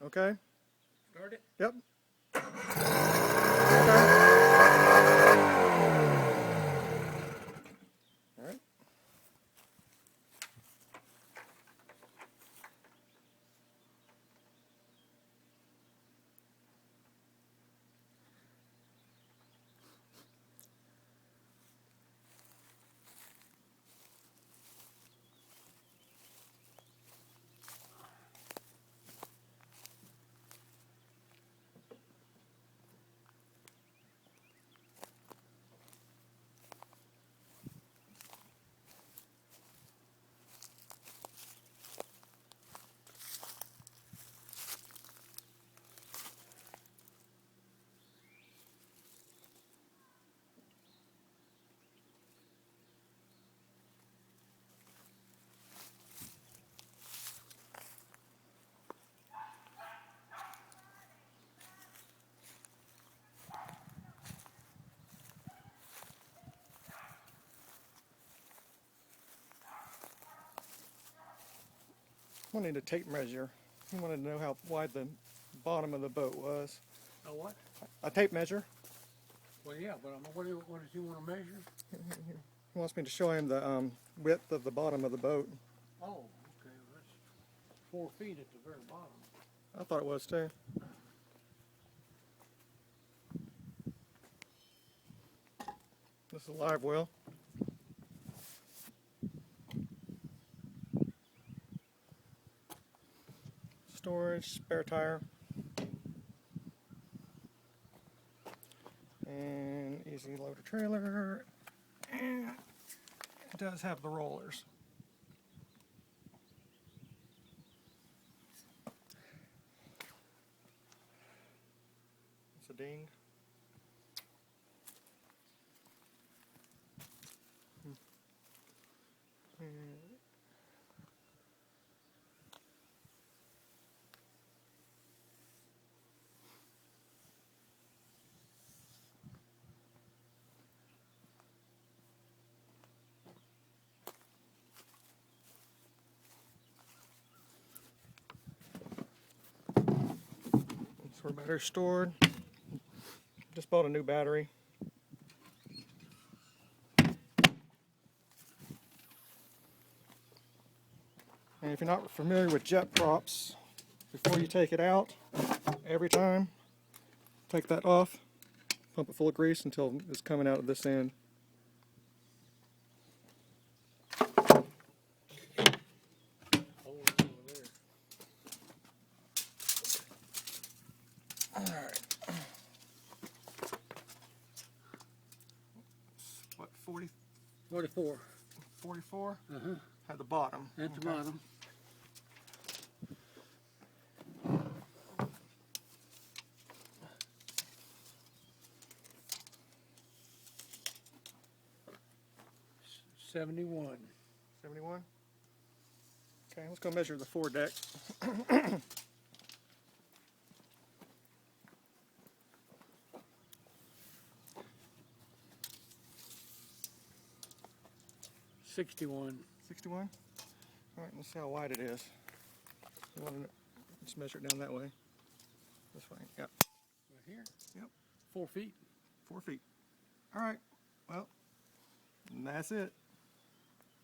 Okay? Start it? Yep. Okay. All right. I need a tape measure. I wanted to know how wide the bottom of the boat was. A what? A tape measure. Well, yeah, but what does he want to measure? He wants me to show him the width of the bottom of the boat. Oh, okay, well, that's 4 feet at the very bottom. I thought it was too. This is a live well. Storage, spare tire. And easy loader trailer. And it does have the rollers. It's a ding. That's where battery's stored. Just bought a new battery. And if you're not familiar with jet props, before you take it out, every time, take that off, pump it full of grease until it's coming out of this end. Hold it over there. Alright. What, 40, 44. 44? Uh-huh. At the bottom. At the bottom. $71. 71? Okay, let's go measure the foredeck. $61. 61? Alright, let's see how wide it is. You want to just measure it down that way. This way, yep. Right here? Yep. 4 feet. 4 feet. Alright, well, and that's it.